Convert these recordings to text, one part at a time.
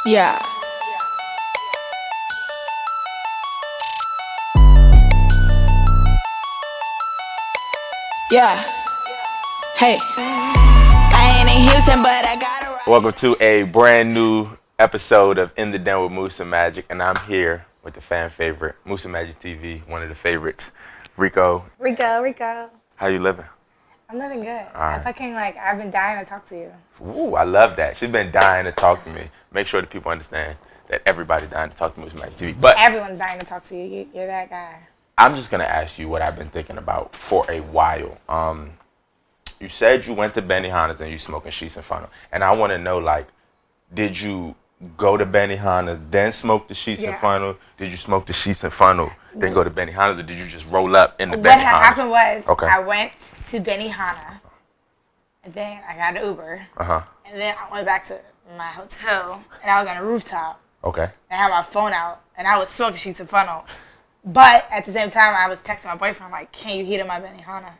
Yeah. Yeah. Hey. I ain't in Houston, but I got a ride. Welcome to a brand new episode of In the Den with MusaMajic, and I'm here with the fan favorite, MusaMajic TV, one of the favorites, Rico. Rico. How you living? I'm living good. Alright. I've been dying to talk to you. Ooh, I love that. She's been dying to talk to me. Make sure that people understand that everybody's dying to talk to MusaMajic TV. But Everyone's dying to talk to you. You're that guy. I'm just gonna ask you what I've been thinking about for a while. You said you went to Benihana's and you smoking sheets and funnel, and I want to know, like, did you go to Benihana's then smoke the sheets and funnel? Did you smoke the sheets and funnel then go to Benihana's, or did you just roll up in the Benihana's? What happened was Okay. I went to Benihana, and then I got an Uber, and then I went back to my hotel, and I was on a rooftop. Okay. And I had my phone out, and I was smoking sheets and funnel. But at the same time, I was texting my boyfriend, like, can you heat up my Benihana?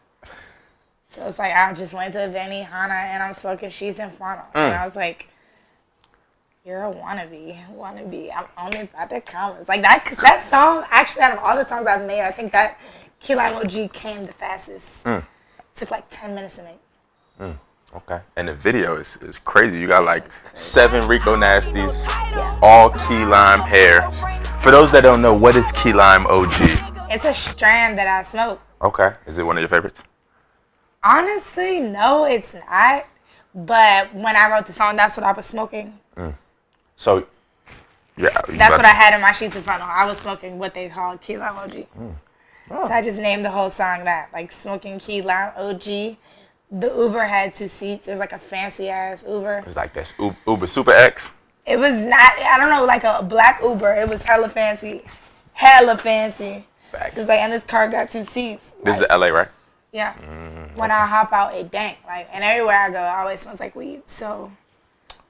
So it's like, I just went to Benihana, and I'm smoking sheets and funnel. And I was like, you're a wannabe. I'm only about to come. It's like that song, actually, out of all the songs I've made, I think that Key Lime OG came the fastest. Took like 10 minutes to make. Okay. And the video is crazy. You got like 7 Rico Nasties, all key lime hair. For those that don't know, what is Key Lime OG? It's a strand that I smoke. Okay. Is it one of your favorites? Honestly, no, it's not. But when I wrote the song, that's what I was smoking. So, yeah. That's what I had in my sheets of funnel. I was smoking what they call Key Lime OG. So I just named the whole song that, like, smoking Key Lime OG. The Uber had 2 seats. It was like a fancy ass Uber. It's like this Uber Super X. It was not, I don't know, like a black Uber. It was hella fancy. Facts. So it's like, and this car got 2 seats. This like, is LA, right? Yeah. When I hop out, it dank. Like, and everywhere I go, it always smells like weed. So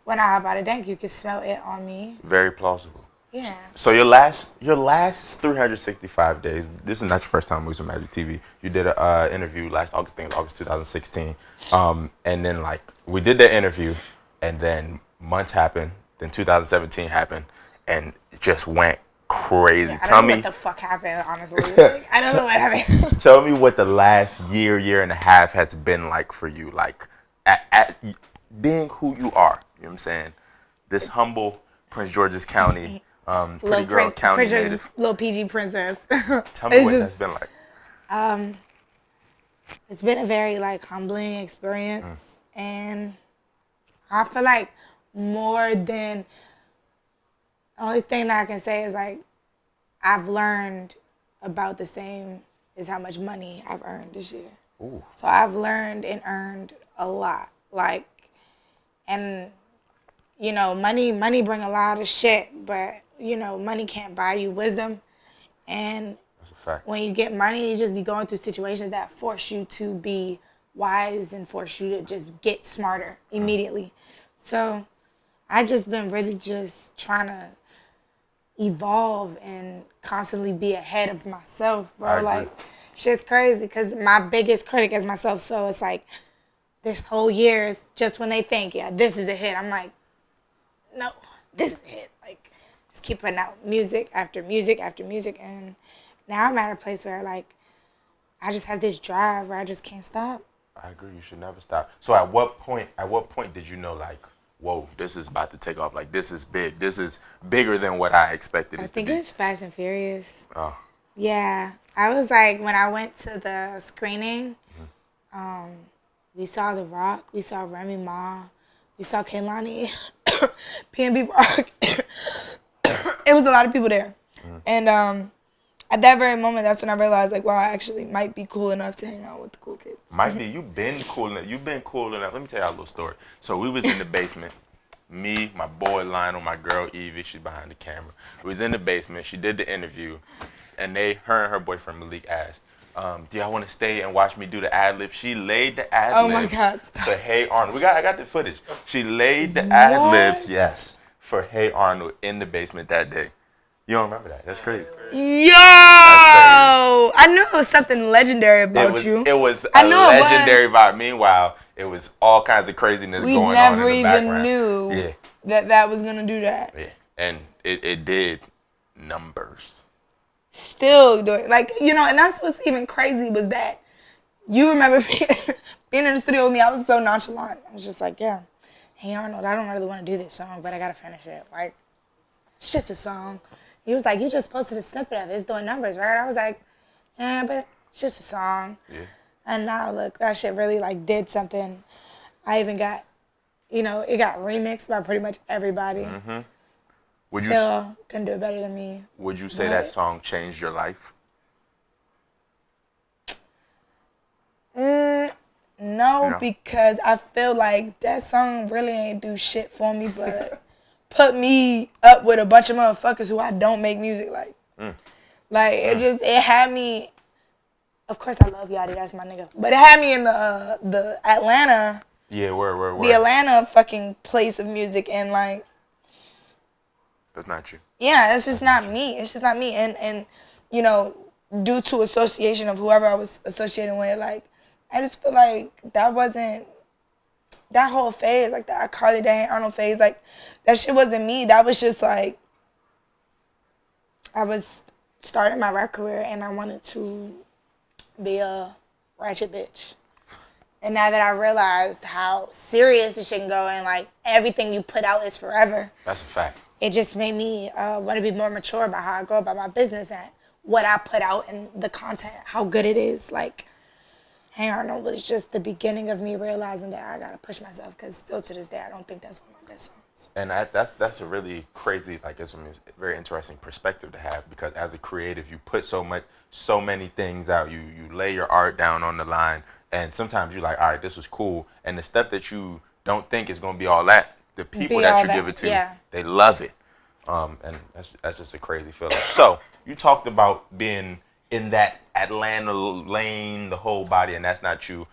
when I hop out, it dank. You can smell it on me. Very plausible. Yeah. So your last 365 days. This is not your first time on MusaMajic TV. You did an interview last August, I think it was August 2016. And then, like, we did the interview, and then months happened. Then 2017 happened, and it just went crazy. I don't know what the fuck happened, honestly. Like, I don't know what happened. Tell me what the last year and a half has been like for you, like at being who you are. You know what I'm saying? This humble Prince George's County, pretty girl county native. Little PG princess. Tell me what that's been like. It's been a very, like, humbling experience, and I feel like more than, the only thing that I can say is, like, I've learned about the same as how much money I've earned this year. Ooh. So I've learned and earned a lot, like, and, you know, money bring a lot of shit, but, you know, money can't buy you wisdom. And That's a fact. when you get money, you just be going through situations that force you to be wise and force you to just get smarter immediately. So I just been really just trying to evolve and constantly be ahead of myself, bro. Like, shit's crazy because my biggest critic is myself. So it's like this whole year is just when they think, yeah, this is a hit. I'm like, no, this is a hit. Like, just keep putting out music after music after music. And now I'm at a place where, like, I just have this drive where I just can't stop. I agree. You should never stop. So at what point did you know, like, whoa, this is about to take off? Like, this is big. This is bigger than what I expected it to be. I think it's Fast and Furious. Oh. Yeah. I was like, when I went to the screening, we saw The Rock, we saw Remy Ma, we saw Kehlani, PNB Rock. It was a lot of people there. And at that very moment, that's when I realized, like, wow, I actually might be cool enough to hang out with the cool kids. Might be. You've been cool enough. You've been cool enough. Let me tell you a little story. So we was in the basement. Me, my boy Lionel, my girl Evie, she's behind the camera. We was in the basement. She did the interview. And her and her boyfriend Malik asked, do y'all want to stay and watch me do the ad-lib? She laid the ad-libs. Oh, my God. For Hey Arnold. I got the footage. She laid the ad-libs, yes, for Hey Arnold in the basement that day. You don't remember that? That's crazy. Yo! I knew it was something legendary about you. It was a legendary vibe. Meanwhile, it was all kinds of craziness We going on in never the even background. knew Yeah. that was gonna do that. Yeah, and it did numbers. Still doing like, you know, and that's what's even crazy was that you remember being in the studio with me. I was so nonchalant. I was just like, yeah, hey Arnold, I don't really want to do this song, but I gotta finish it. Like, it's just a song. He was like, you just posted a snippet of it. It's doing numbers, right? I was like, yeah, but it's just a song. Yeah. And now look, that shit really like did something. I even got, you know, it got remixed by pretty much everybody. Mm-hmm. Still couldn't do it better than me. Would you say that song changed your life? No, because I feel like that song really ain't do shit for me, but put me up with a bunch of motherfuckers who I don't make music like. Like, it had me, of course I love Yachty, that's my nigga, but it had me in the Atlanta. Yeah, where? The Atlanta fucking place of music, and like, that's not you. Yeah, it's just not me. It's just not me. And you know, due to association of whoever I was associating with, like, I just feel like that wasn't, that whole phase, like that Carly Day Arnold phase, like, that shit wasn't me. That was just like, I was starting my rap career and I wanted to be a ratchet bitch. And now that I realized how serious this shit can go and like everything you put out is forever. That's a fact. It just made me want to be more mature about how I go about my business and what I put out and the content, how good it is. Like, Hey Arnold was just the beginning of me realizing that I got to push myself, because still to this day, I don't think that's one of my best songs. And that's a really crazy, like, it's a very interesting perspective to have, because as a creative, you put so many things out. You lay your art down on the line, and sometimes you're like, all right, this was cool. And the stuff that you don't think is going to be all that, the people that you give it to, they love it. And that's just a crazy feeling. So you talked about being in that Atlanta lane, the whole body, and that's not you.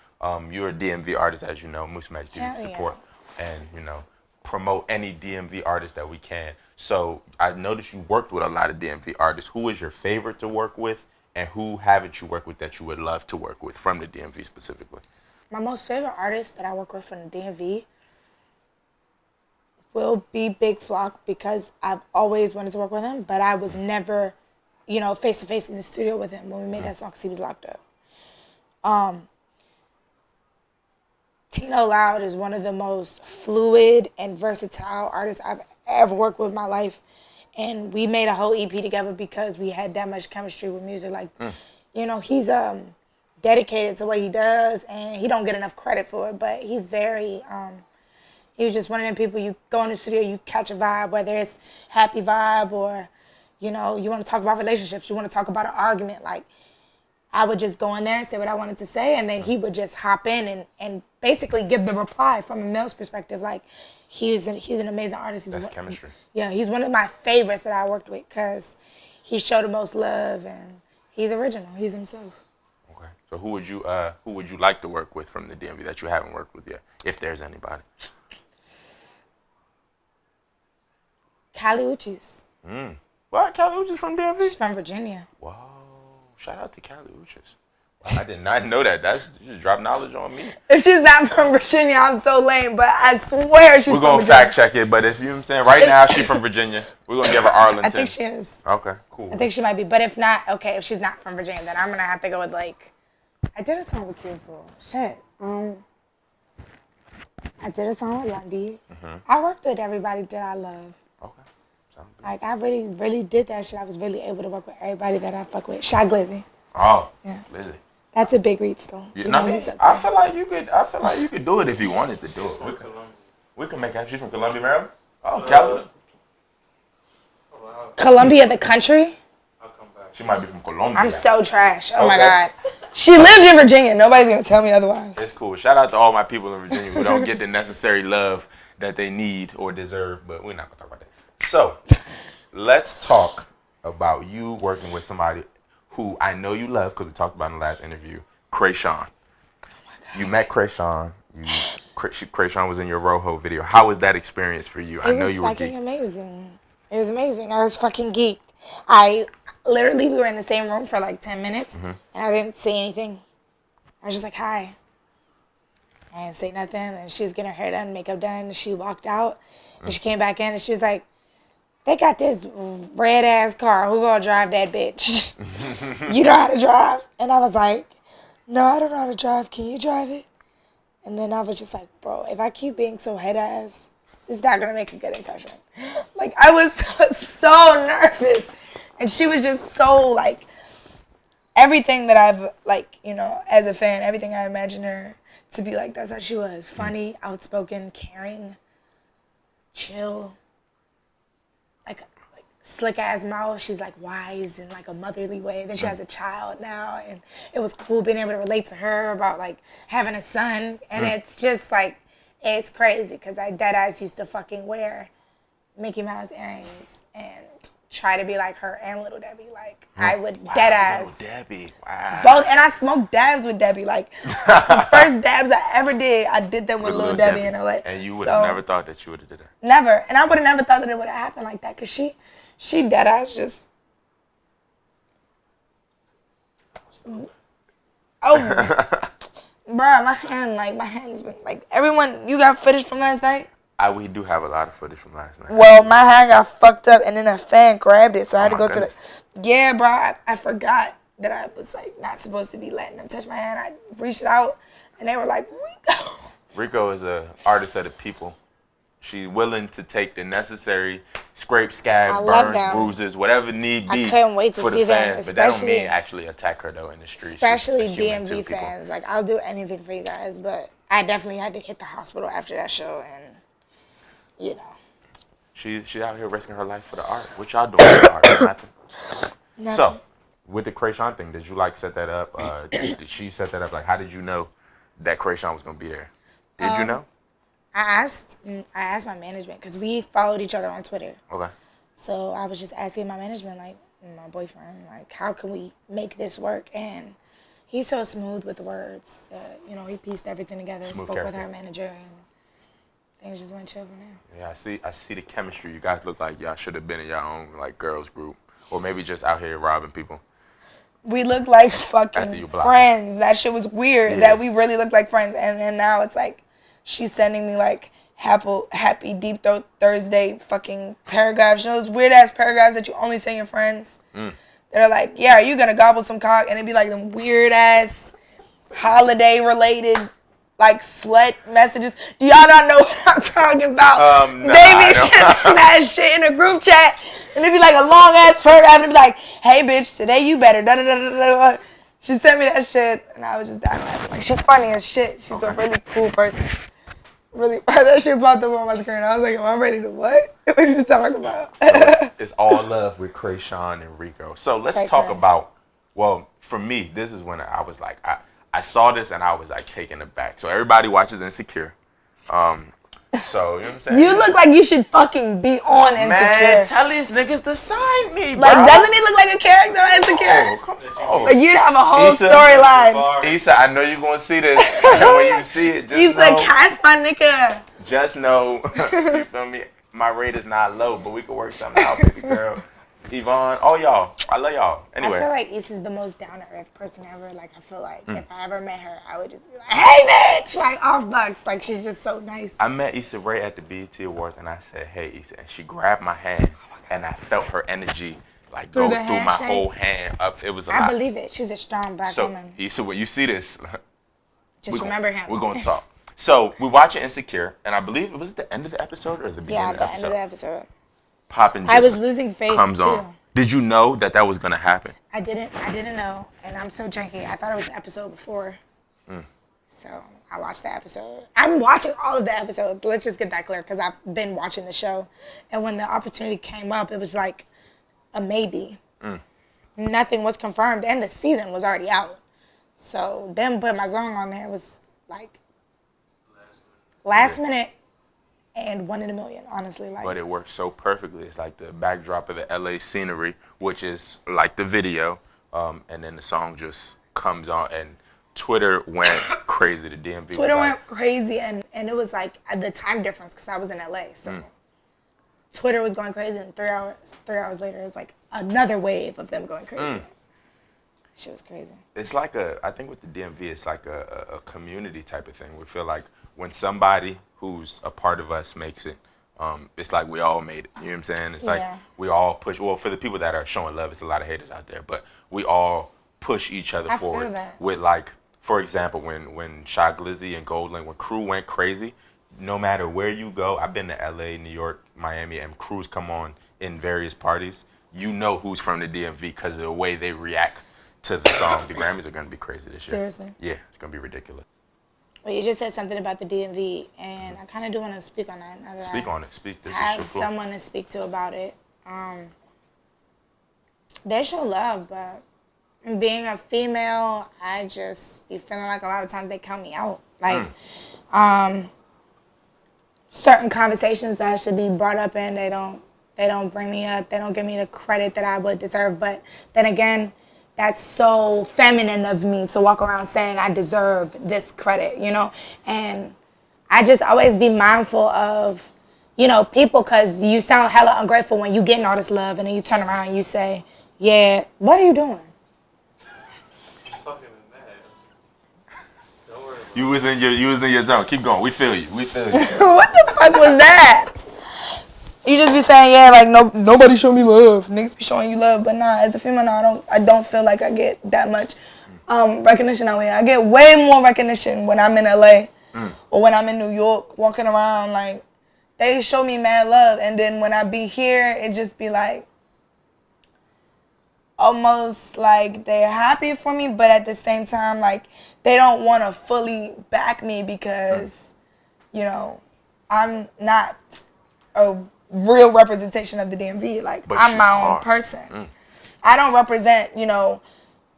You're a DMV artist, as you know. MusaMajic do support and, you know, promote any DMV artist that we can. So I noticed you worked with a lot of DMV artists. Who is your favorite to work with, and who haven't you worked with that you would love to work with from the DMV specifically? My most favorite artist that I work with from the DMV will be Big Flock, because I've always wanted to work with him, but I was never, you know, face to face in the studio with him when we made that song, because he was locked up. Tino Loud is one of the most fluid and versatile artists I've ever worked with in my life. And we made a whole EP together because we had that much chemistry with music. Like, you know, he's dedicated to what he does, and he don't get enough credit for it, but he's very, he was just one of them people, you go in the studio, you catch a vibe, whether it's happy vibe or, you know, you want to talk about relationships, you want to talk about an argument. Like, I would just go in there and say what I wanted to say, and then he would just hop in and basically give the reply from a male's perspective. Like, he's an amazing artist. That's chemistry. Yeah, he's one of my favorites that I worked with, because he showed the most love, and he's original. He's himself. Okay. So who would you like to work with from the DMV that you haven't worked with yet, if there's anybody? Kali Uchis. What? Kali Uchis from DMV? She's from Virginia. Wow. Shout out to Kali Uchis. Wow, I did not know that. You just dropped knowledge on me. If she's not from Virginia, I'm so lame, but I swear she's from Virginia. We're going to fact check it, but if you know what I'm saying, right now she's from Virginia. We're going to give her Arlington. I think she is. Okay, cool. I think she might be, but if not, okay, if she's not from Virginia, then I'm going to have to go with, like, I did a song with Q for, shit. I did a song with Lundy. I worked with everybody that I love. Okay. Sounds good. Like, I really, really did that shit. I was really able to work with everybody that I fuck with. Shy Glizzy. Oh, yeah. Glizzy. That's a big reach, though. You know, I feel like you could do it if you wanted to do it. We can make her. She's from Columbia, Maryland. Oh, Cali. Columbia, the country? I'll come back. She might be from Colombia. I'm so trash. Oh my God. She lived in Virginia. Nobody's gonna tell me otherwise. It's cool. Shout out to all my people in Virginia who don't get the necessary love that they need or deserve, but we're not gonna talk about that. So, let's talk about you working with somebody who I know you love, because we talked about in the last interview, Krayshawn. Oh my God. You met Krayshawn. Krayshawn was in your Rojo video. How was that experience for you? I know you were geeked. It was fucking amazing. It was amazing. I was fucking geeked. We were in the same room for like 10 minutes, and I didn't say anything. I was just like, hi. I didn't say nothing. And she was getting her hair done, makeup done. She walked out, and she came back in, and she was like, they got this red-ass car. Who gonna drive that bitch? You know how to drive? And I was like, no, I don't know how to drive. Can you drive it? And then I was just like, bro, if I keep being so head-ass, it's not gonna make a good impression. Like, I was so nervous. And she was just so, like, everything that I've, like, you know, as a fan, everything I imagined her to be like, that's how she was. Funny, outspoken, caring, chill. Like slick ass mouth. She's like wise in like a motherly way. Then she has a child now, and it was cool being able to relate to her about like having a son. And it's just like, it's crazy because I dead ass used to fucking wear Mickey Mouse earrings and try to be like her and Little Debbie. Like I would dead ass. Little Debbie. Wow. Both, and I smoked dabs with Debbie. Like the first dabs I ever did, I did them with Little Debbie in LA. And you would have never thought that you would have did that. Never. And I would have never thought that it would have happened like that because she dead ass just. Oh, bruh, my hand's been like, everyone, you got footage from last night? We do have a lot of footage from last night. Well, my hand got fucked up and then a fan grabbed it, so I had to go to the. Yeah, bro, I forgot that I was like not supposed to be letting them touch my hand. I reached out and they were like, Rico. Rico is an artist of the people. She's willing to take the necessary scrape, scab, burns, bruises, whatever need be. I couldn't wait to see them, fans, but that don't mean actually attack her though in the streets. Especially DMV fans. Like, I'll do anything for you guys, but I definitely had to hit the hospital after that show, and you know. She's out here risking her life for the art. What y'all doing for the art? Nothing. So, with the Krayshawn thing, did you like set that up? Did she set that up? Like, how did you know that Krayshawn was gonna be there? Did you know? I asked my management because we followed each other on Twitter. Okay. So I was just asking my management, like my boyfriend, like how can we make this work? And he's so smooth with the words. You know, he pieced everything together, spoke with our manager, and things just went chill from there. Yeah, I see the chemistry. You guys look like y'all should have been in your own like girls group, or maybe just out here robbing people. We look like fucking friends. That shit was weird. That we really looked like friends, and then now it's like. She's sending me like happy Deep Throat Thursday fucking paragraphs. You know those weird ass paragraphs that you only send your friends? They're like, yeah, are you gonna gobble some cock? And it'd be like them weird ass holiday related like slut messages. Do y'all not know what I'm talking about? No, Baby sending that shit in a group chat. And it'd be like a long ass paragraph and it'd be like, hey bitch, today you better da da da da da. She sent me that shit and I was just dying laughing. Like, she's funny as shit. She's a really cool person. Really, that shit popped up on my screen. I was like, am I ready to what? What are you talking about? It's all love with Krayshawn and Rico. So let's talk about, well, for me, this is when I was like, I saw this and I was like taken aback. So everybody watches Insecure. So, you know what I'm saying? You look like you should fucking be on Insecure. Man, tell these niggas to sign me, bro. Like, doesn't he look like a character on Insecure? Oh, come on. Like, you'd have a whole storyline. Issa, I know you're going to see this. And when you see it, just Issa, cast my nigga. Just know, you feel me? My rate is not low, but we can work something out, baby girl. Yvonne, all y'all. I love y'all. Anyway. I feel like Issa's the most down-to-earth person ever. Like, I feel like if I ever met her, I would just be like, hey, bitch! Like, off bucks. Like, she's just so nice. I met Issa Rae at the BET Awards, and I said, hey, Issa. And she grabbed my hand, and I felt her energy, like, go through my whole hand up. It was a lot. I believe it. She's a strong black woman. So, Issa, when you see this, just remember him. We're going to talk. So, we're watching Insecure, and I believe it was the end of the episode or the beginning of the episode? Yeah, the end of the episode. Poppin' I was losing faith, comes too. On. Did you know that was going to happen? I didn't know, and I'm so janky. I thought it was the episode before. So I watched the episode. I'm watching all of the episodes. Let's just get that clear, because I've been watching the show. And when the opportunity came up, it was like a maybe. Nothing was confirmed, and the season was already out. So them putting my song on there was like last minute. And 1 in a million, honestly. Like. But it works so perfectly. It's like the backdrop of the LA scenery, which is like the video, and then the song just comes on, and Twitter went crazy. The DMV Twitter went crazy, and it was like the time difference because I was in LA, so Twitter was going crazy, and 3 hours later, it was like another wave of them going crazy. Shit was crazy. It's like I think with the DMV, it's like a community type of thing. We feel like when somebody who's a part of us makes it, it's like we all made it. You know what I'm saying? It's like we all push. Well, for the people that are showing love, it's a lot of haters out there, but we all push each other forward. Feel that. With like, for example, when Shy Glizzy and Goldlink, when Crew went crazy, no matter where you go, I've been to LA, New York, Miami, and crews come on in various parties. You know who's from the DMV because of the way they react to the song. The Grammys are gonna be crazy this year. Seriously? Yeah, it's gonna be ridiculous. Well, you just said something about the DMV, and I kind of do want to speak on that. Speak on it. Speak. This have is so cool. someone to speak to about it. They show love, but being a female, I just be feeling like a lot of times they count me out. Like, certain conversations that should be brought up in, they don't bring me up. They don't give me the credit that I would deserve. But then again, that's so feminine of me to walk around saying I deserve this credit, you know? And I just always be mindful of, you know, people, because you sound hella ungrateful when you getting all this love and then you turn around and you say, yeah, what are you doing? You was in your zone. Keep going. We feel you. What the fuck was that? You just be saying, yeah, like nobody show me love. Niggas be showing you love, but nah, as a female, no, I don't feel like I get that much recognition out here. I get way more recognition when I'm in LA or when I'm in New York walking around. Like, they show me mad love, and then when I be here, it just be like almost like they're happy for me, but at the same time, like, they don't want to fully back me because, you know, I'm not a real representation of the DMV. Like, but I'm my own person. I don't represent, you know,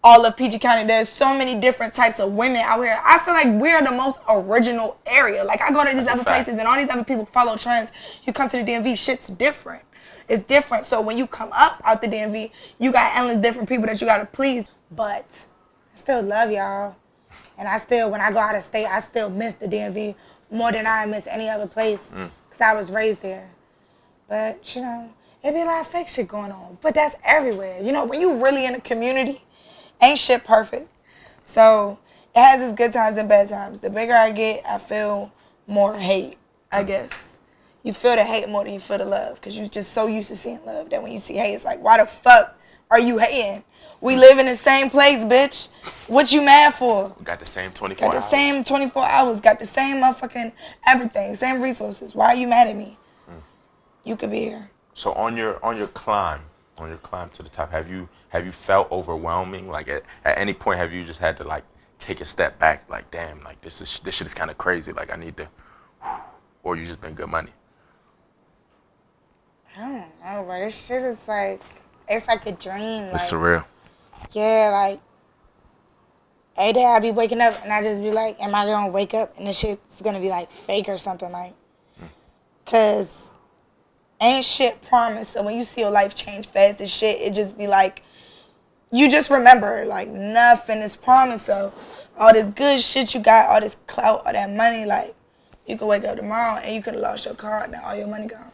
all of PG County. There's so many different types of women out here. I feel like we're the most original area. Like, I go to these other places and all these other people follow trends. You come to the DMV, shit's different. It's different. So when you come up out the DMV, you got endless different people that you got to please. But I still love y'all. And I still, when I go out of state, I still miss the DMV more than I miss any other place because I was raised there. But, you know, it be a lot of fake shit going on. But that's everywhere. You know, when you really in a community, ain't shit perfect. So it has its good times and bad times. The bigger I get, I feel more hate, I guess. You feel the hate more than you feel the love because you're just so used to seeing love that when you see hate, it's like, why the fuck are you hating? We live in the same place, bitch. What you mad for? We got the same 24 hours. Got the same 24 hours. Got the same motherfucking everything. Same resources. Why are you mad at me? You could be here. So on your climb to the top, have you felt overwhelming? Like at any point, have you just had to like take a step back? Like, damn, like this shit is kind of crazy. Like I need to, or you just been good money? I don't know, but this shit is like, it's like a dream. It's like, surreal. Yeah, like every day I be waking up and I just be like, am I gonna wake up and this shit's gonna be like fake or something? Like, cause ain't shit promised. So when you see your life change fast as shit, it just be like, you just remember, like, nothing is promised. So all this good shit you got, all this clout, all that money, like, you could wake up tomorrow and you could have lost your car and all your money gone.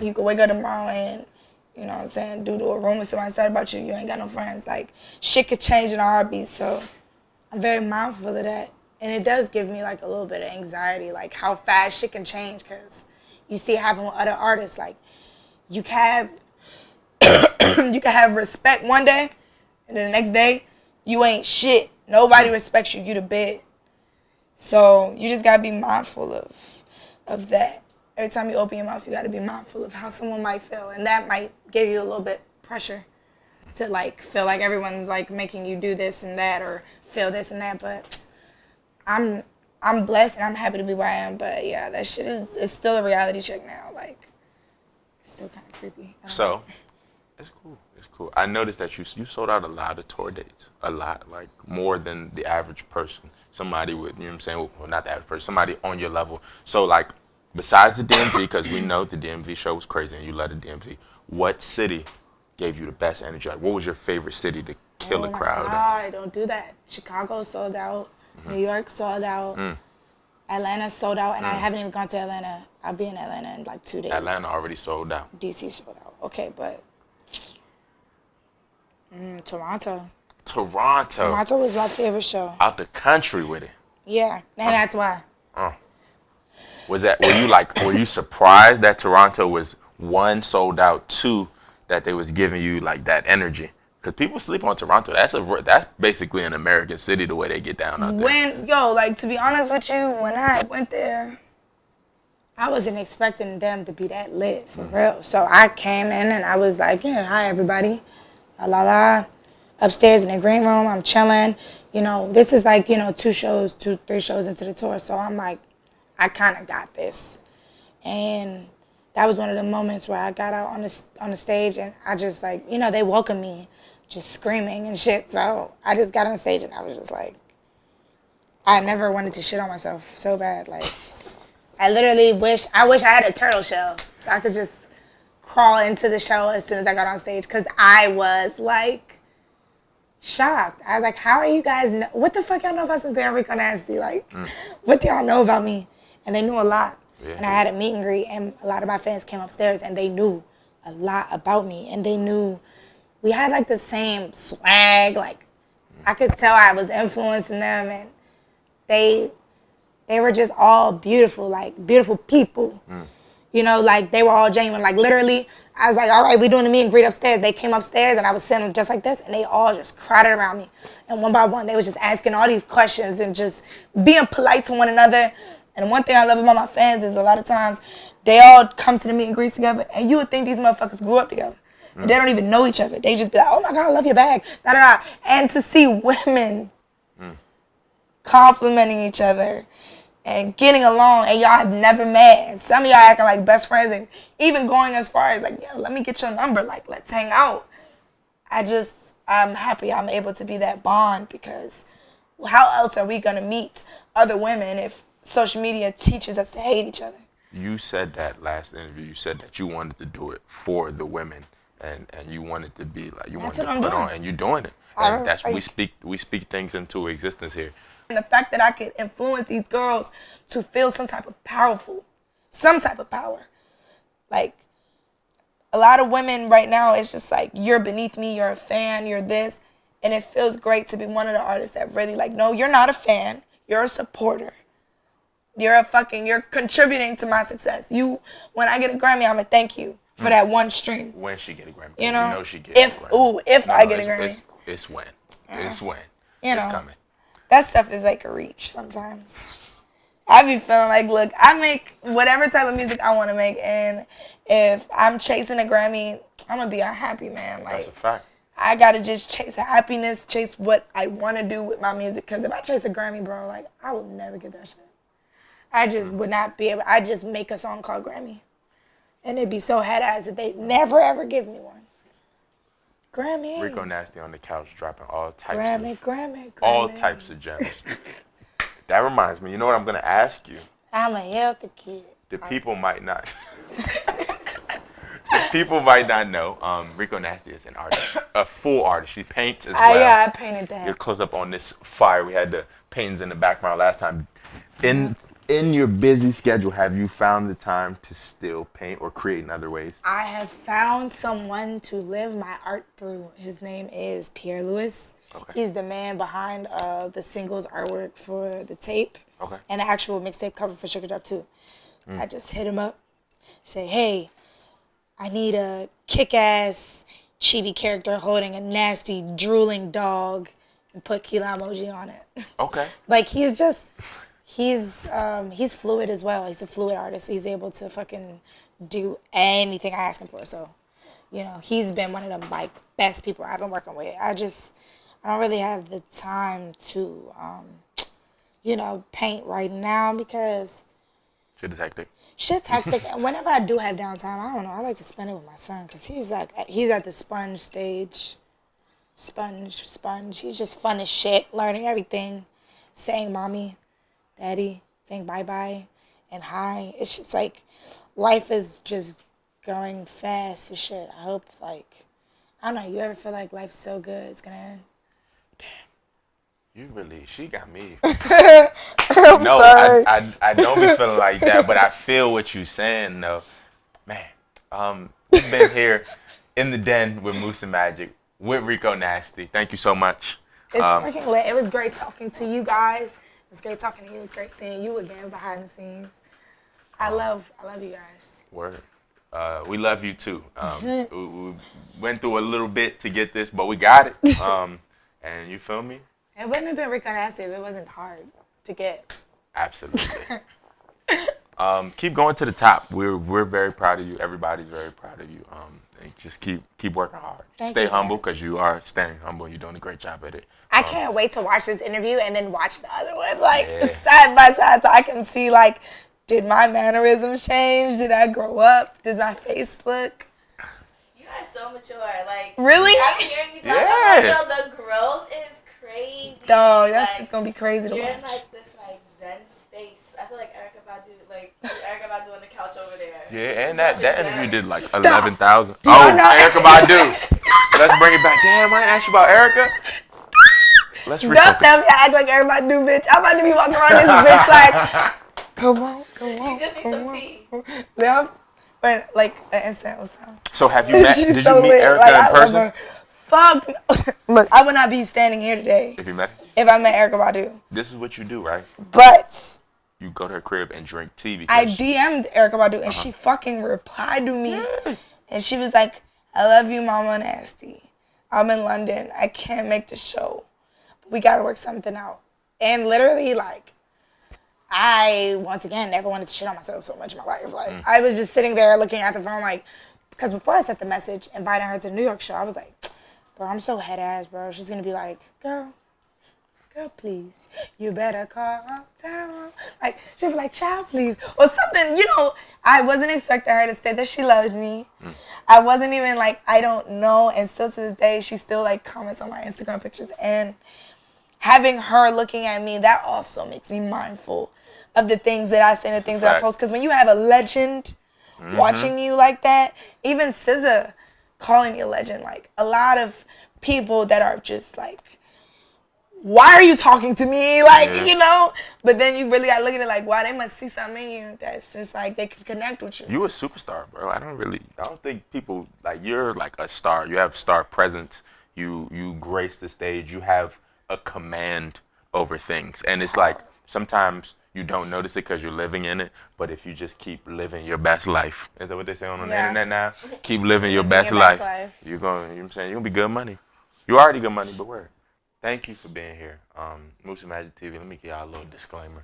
You could wake up tomorrow and, you know what I'm saying, due to a rumor somebody started about you, you ain't got no friends. Like, shit could change in a heartbeat. So I'm very mindful of that. And it does give me, like, a little bit of anxiety, like, how fast shit can change, because you see it happen with other artists. Like, you can have respect one day, and then the next day, you ain't shit. Nobody respects you. You the bed. So you just gotta be mindful of that. Every time you open your mouth, you gotta be mindful of how someone might feel, and that might give you a little bit pressure to like feel like everyone's like making you do this and that or feel this and that. But I'm blessed and I'm happy to be where I am. But yeah, that shit is still a reality check now. Like, it's still kind of creepy. So, it's cool. It's cool. I noticed that you sold out a lot of tour dates. A lot. Like, more than the average person. Somebody with, you know what I'm saying? Well, not the average person. Somebody on your level. So, like, besides the DMV, because we know the DMV show was crazy and you love the DMV, what city gave you the best energy? Like, what was your favorite city to kill a crowd? Oh, my God, don't do that. Chicago sold out. New York sold out. Atlanta sold out, and I haven't even gone to Atlanta. I'll be in Atlanta in like 2 days. Atlanta already sold out. DC sold out. Okay, but Toronto. Toronto. Toronto was my favorite show. Out the country with it. Yeah, and that's why. Were you surprised that Toronto was, one, sold out, two, that they was giving you like that energy? Because people sleep on Toronto. That's basically an American city the way they get down out there. To be honest with you, when I went there, I wasn't expecting them to be that lit for real. So I came in and I was like, yeah, hi everybody. La. Upstairs in the green room, I'm chilling. You know, this is like, 3 shows into the tour. So I'm like, I kind of got this. And that was one of the moments where I got out on the stage and I just like, they welcomed me just screaming and shit. So I just got on stage and I was just like, I never wanted to shit on myself so bad. Like, I literally wish I had a turtle shell so I could just crawl into the show as soon as I got on stage, because I was like shocked. I was like, how are you guys what the fuck y'all know about something Rico Nasty? Like, what do y'all know about me? And they knew a lot. Yeah. And I had a meet and greet, and a lot of my fans came upstairs, and they knew a lot about me. And they knew we had, like, the same swag. Like, I could tell I was influencing them, and they were just all beautiful, like, beautiful people. Like, they were all genuine. Like, literally, I was like, all right, we doing the meet and greet upstairs. They came upstairs, and I was sitting just like this, and they all just crowded around me. And one by one, they was just asking all these questions and just being polite to one another. And one thing I love about my fans is a lot of times they all come to the meet and greets together, and you would think these motherfuckers grew up together. And they don't even know each other. They just be like, oh my God, I love your bag. Da, da, da. And to see women complimenting each other and getting along, and y'all have never met. And some of y'all acting like best friends, and even going as far as like, yeah, let me get your number. Like, let's hang out. I'm happy I'm able to be that bond, because how else are we going to meet other women if social media teaches us to hate each other? You said that last interview. You said that you wanted to do it for the women, and you wanted to be like, you wanted to put on, and you're doing it. And that's we speak things into existence here. And the fact that I could influence these girls to feel some type of power. Like, a lot of women right now, it's just like, you're beneath me, you're a fan, you're this. And it feels great to be one of the artists that really like, no, you're not a fan, you're a supporter. You're contributing to my success. When I get a Grammy, I'm gonna thank you for that one stream. When she get a Grammy, you know she get a Grammy. If I get a Grammy, it's when. It's coming. That stuff is like a reach sometimes. I be feeling like, look, I make whatever type of music I want to make, and if I'm chasing a Grammy, I'm gonna be a happy man. Like, that's a fact. I gotta just chase happiness, chase what I want to do with my music. Because if I chase a Grammy, bro, like, I will never get that shit. I just would not be able. I just make a song called Grammy, and it'd be so head ass that they never ever give me one. Grammy. Rico Nasty on the couch dropping all types Grammy. All types of gems. That reminds me. You know what I'm gonna ask you? I'm a healthy kid. The people might not. People might not know. Rico Nasty is an artist, a full artist. She paints as well. Yeah, I painted that. You're close up on this fire. We had the paintings in the background last time. In your busy schedule, have you found the time to still paint or create in other ways? I have found someone to live my art through. His name is Pierre Louis. Okay. He's the man behind the singles artwork for the tape. Okay. And the actual mixtape cover for Sugar Drop 2. I just hit him up, say, hey, I need a kick-ass chibi character holding a nasty, drooling dog, and put Kila emoji on it. Okay. Like, he's fluid as well. He's a fluid artist. So he's able to fucking do anything I ask him for. So, he's been one of the like best people I've been working with. I don't really have the time to, paint right now because shit's hectic. And whenever I do have downtime, I don't know, I like to spend it with my son because he's at the sponge stage. Sponge. He's just fun as shit, learning everything, saying mommy, daddy, saying bye-bye and hi. It's just like life is just going fast as shit. I hope, like, I don't know, you ever feel like life's so good it's gonna end? She got me. I'm sorry. I don't be feeling like that, but I feel what you're saying though. Man, we've been here in the den with MusaMajic, with Rico Nasty. Thank you so much. It's fucking lit. It was great talking to you guys. It was great talking to you. It was great seeing you again behind the scenes. I love you guys. Word. We love you too. We went through a little bit to get this, but we got it. And you feel me? It wouldn't have been Rico Nasty if it wasn't hard to get. Absolutely. Keep going to the top. We're very proud of you. Everybody's very proud of you. And just keep working hard. Stay humble, because you are staying humble. You're doing a great job at it. I can't wait to watch this interview and then watch the other one, like side by side, so I can see, like, did my mannerisms change? Did I grow up? Does my face look? You are so mature. Like, really? I'm hearing you talk about the growth is crazy. Oh, that shit's gonna be crazy to watch. You're in like this like zen space. I feel like Erica Badu on the couch over there. Yeah, and that interview did like 11,000. Oh, Erica Badu. Let's bring it back. Damn, I didn't ask you about Erica. Let's refocus. Don't tell me I act like everybody do, bitch. I'm about to be walking around this bitch like, come on. You just need some tea. Yeah, but like an instant was sound. So have you met? Did you meet lit. Erica like, in person? Fuck no. Look, I would not be standing here today If you met her? if I met Erica Badu. This is what you do, right? But You go to her crib and drink tea. I DM'd Erica Badu and she fucking replied to me. And she was like, I love you, Mama Nasty. I'm in London. I can't make the show. We gotta work something out. And literally, like, I, once again, never wanted to shit on myself so much in my life. Like, I was just sitting there looking at the phone, like, because before I sent the message, inviting her to the New York show, I was like, bro, I'm so head ass, bro. She's gonna be like, girl, please, you better call town. Like, she'd be like, child, please, or something, you know. I wasn't expecting her to say that she loves me. I wasn't even like, I don't know, and still to this day, she still like comments on my Instagram pictures, and having her looking at me, that also makes me mindful of the things that I say and the things that I post, because when you have a legend watching you like that, even SZA calling me a legend, like, a lot of people that are just like, why are you talking to me? Like, you know? But then you really gotta look at it like, wow, they must see something in you that's just like, they can connect with you. You a superstar, bro. I don't think people, like, you're like a star. You have star presence. You grace the stage. You have a command over things. And it's like, sometimes you don't notice it because you're living in it, but if you just keep living your best life, is that what they say on the internet now? Keep living your best life. You're going, you know what I'm saying? You're going to be good money. You're already good money, but where? Thank you for being here. MusaMajic TV, let me give y'all a little disclaimer.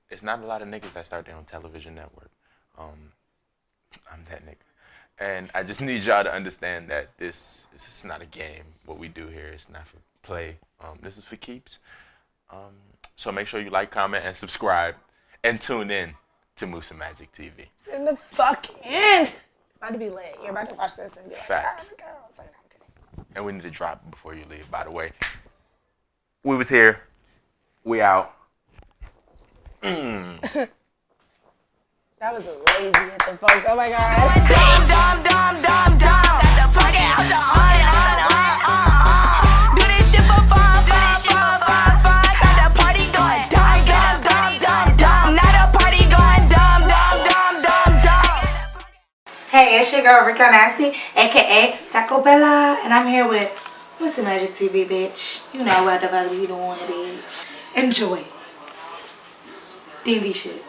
It's not a lot of niggas that start their own television network. I'm that nigga. And I just need y'all to understand that this is not a game. What we do here is not for play. This is for keeps. So make sure you like, comment, and subscribe, and tune in to MusaMajic TV. In the fuck in. It's about to be lit. You're about to watch this and be like, Facts. ah, go. So, okay. And we need to drop it before you leave, by the way. We was here. We out. That was lazy at the folks. Oh my God. Do this shit for fun. Got the party going dumb. Not a party going dumb. Hey, it's your girl Rico Nasty, aka Taco Bella, and I'm here with MusaMajic TV, bitch. You know what the fuck we doing, bitch. Enjoy. DV shit.